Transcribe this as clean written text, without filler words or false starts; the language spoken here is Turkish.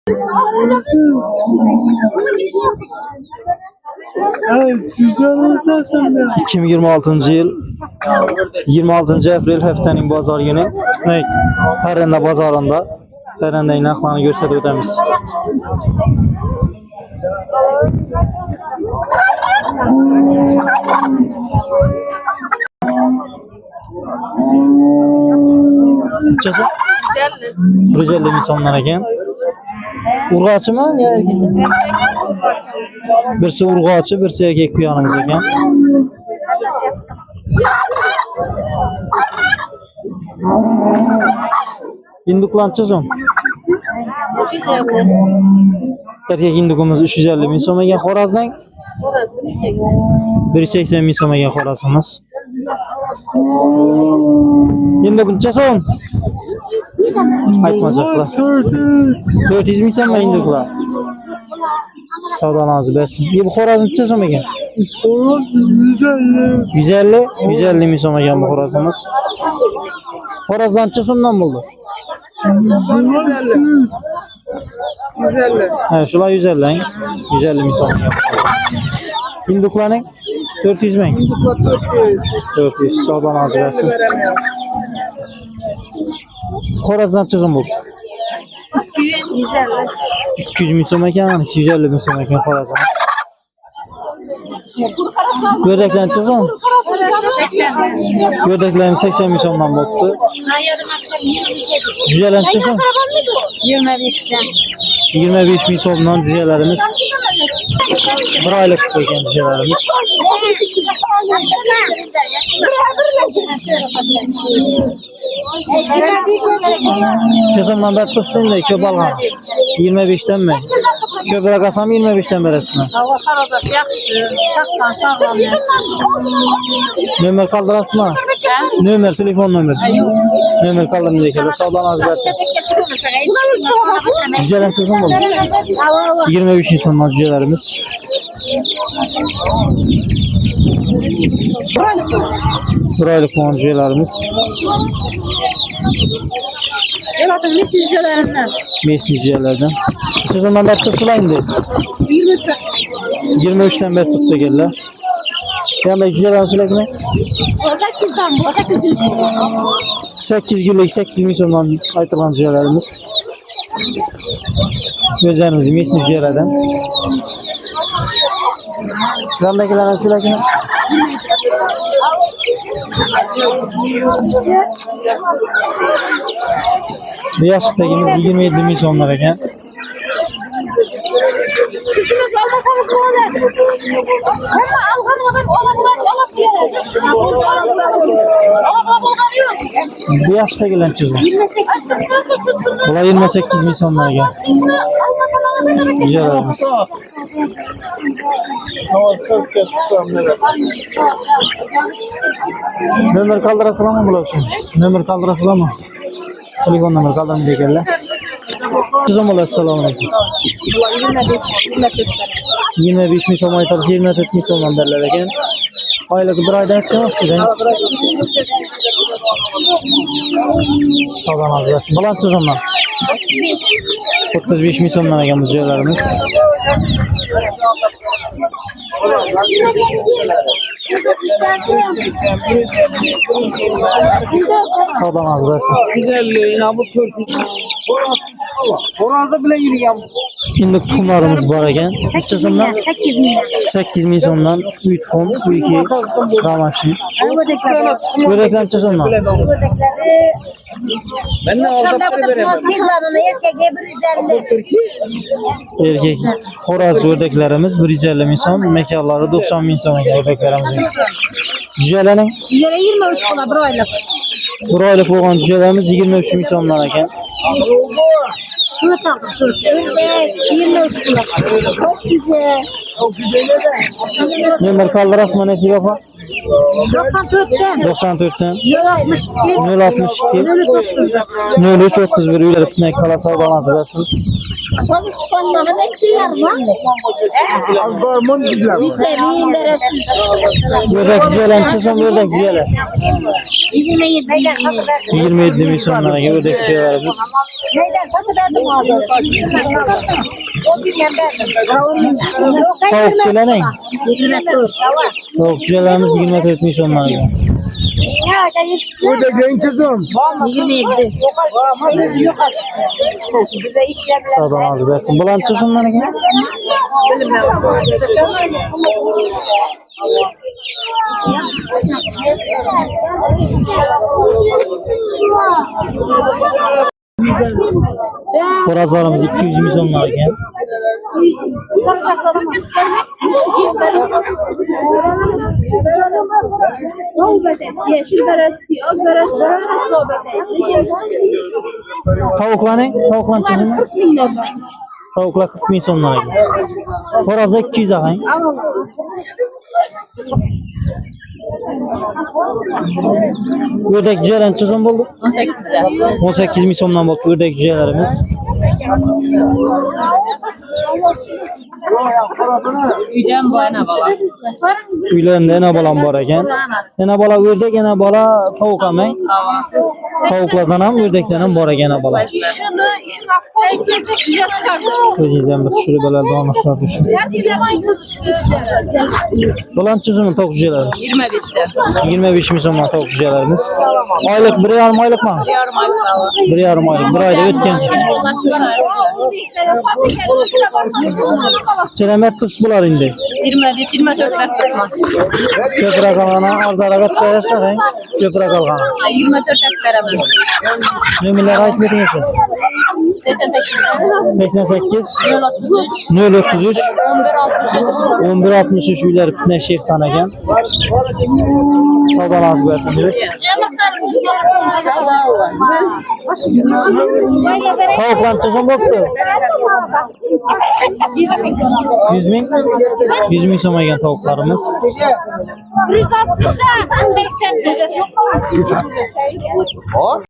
...2026 yıl 26 aprel haftanın bazar günü Parranda bazarında Parranda narxlarını görsatib o'tamiz. Neçesi? 150 ming so'mdan ekan. Urg'ochimi yo erkak? Birisi urg'ochi, birisi erkak quyonimiz ekan. Hinduklar necha so'm? 350. Erkak hindukimiz 350 ming so'm ekan. Xo'razdan? Xo'raz 180. 180 ming so'm ekan xo'razimiz. Hinduk necha so'm? Aytmasaqlar. 400 ming so'm hinduklar. Savdolarınızı bersin. Bu xo'raz necha so'm ekan? 150 ming so'm ekan bu xo'razimiz. Xo'razdan necha so'mdan bo'ldi? 150. Ha, shular 150 ming so'm ekan. Hinduklarning 400 ming. 400 savdolarınızı bersin. Xo'razdan necha so'm bo'ldi? 250. 200 ming so'm ekan, 250 ming so'm ekan xo'razimiz. Gördeklar necha so'm? 80. Gördeklarimiz 80 ming so'mdan bo'libdi. Jujalar necha so'm? 25'ten. 25 ming so'mdan jujalarimiz. Bir oylik ekan jujalarimiz. Necha so'mdan berib tursinda ko'p olgan? 25'ten mi? Ko'proq olsam 25'ten berasizmi? Hava harodati yaxshi. Saqlan sog'lom. Nomer qoldirasizmi? Nomer, telefon nomeri. Nomer qoldirmaydi ekan. Savdolarınızı bersin. Jujalar necha so'm bo'ldi? 25 ming so'mdan jujalarimiz. Bir oylik bo'lgan jujalarimiz. Evatın neticelerinden. Mesajlardan. Necha so'mdan berib turibsizlar endi? 23'ten. 23'ten berib turibdi ekanlar. Yanında jujalarni so'rakmi? 8'den bu. 8 günlük 8 ming so'mdan aytilgan jujalarimiz. Gözlerimiz mesni jujalardan. Yandagilarni so'rakmi? Bu yaşlıktakimiz 27 ming so'mlar ekan. Düşünüp almasanız bu olur. Ama algan adam olası Bu yaşlıktakilar necha so'm? 28. Bular 28 ming so'mlar ekan. Jujalarimiz. Nomer qoldirasizlarmi bular uchun? Nomer qoldirasizlarmi? Telefon nomer qoldirmaydi ekanlar. Sizom bo'ladi. Assalomu alaykum. 25 ming so'm aytasiz, 24 ming so'mdan berilar ekan. Oylik bir oyda aytgansiz-da. Savdolarınızı bersin. Bular necha so'mdan? 35 ming so'mdan ekan bu joylarimiz. Savdolarınızı bersin. 150 yine bu 400. Horazda bile yürüyen. Şimdi tuxumlarımız var ekan. Necha so'mdan? 8 milyon. 8 ming so'mdan 3 tuxum, 2 ramaşni. Go'daklar necha so'mdan? Ben de aldım veremem. Erkek xo'roz o'rdaklarimiz 150 ming so'm, mekarlari 90 ming so'm ekan o'rdaklarimiz. Jujalarning 23 kula bir oylik. bir oylik bo'lgan jujalarimiz 23 ming so'mdan ekan. Şunu aldım. 23 kula. Çok güzel. Nomer qoldirasizmi Nasiba opa? 94'ten 94'ten 062 062 03 31 üyeler pütüne kala savdalansı versin. Tabii çıkanlara bekliyor mu? Bitemeyim beresiz. Ördek cüyelen çıksın ördek cüyeler. 27 27 milyonlara gibi ördek cüyelerimiz. Neyden satı verdim abi? O günden verdim. Tavuk bile ne? 24. Tavuk cüyelerimiz 24 milyonlara gibi. Burada genç kızım. 27. Bize işler Savdalansı versin. Bulan çıksın onlara gibi. Horazlarımız 200 milyonlara gibi. Yeşil beresi, az beresi, Tavuklar ne? Tavuklar çıksın. 40 milyon. Tavuklar 40 milyonlara gibi. Horazda 200 ağayın. Ördek cüyelen çıksın buldu. 18'de. 18 milyondan buldu ördek cüyelerimiz. Üyden bu ana baba. Üylerinde ene balan var eken. Ene bala ördek, ene bala tavuk amay. Tavuklardan ham ördekten ham bor eken ene bala. Şunu 80'de güzel çıkardım. Özünüzden bir düşürüp böyle doğanışlar düşün. Bulan çıksın tavuk cüyelerimiz. 25'te. 25 milyondan tavuk cüyelerimiz. Aylık 1,5 aylık mı? Yarım aylık baba. 1,5 aylık. Bir ayda ötken. Çelemet kurs bular indi. 25-24'ler tutmaz. Köpüre kalana arzara kat verirse hay. Köpüre kalana. 24'ler veremez. Nömerler ait metin 88 033 1163 üyler pütüne şeyh tanagen. Savdalansı versin diyoruz. Tavuklan çıksın boktu. 100 bin. 100 bin soma gelen tavuklarımız. 160'a 80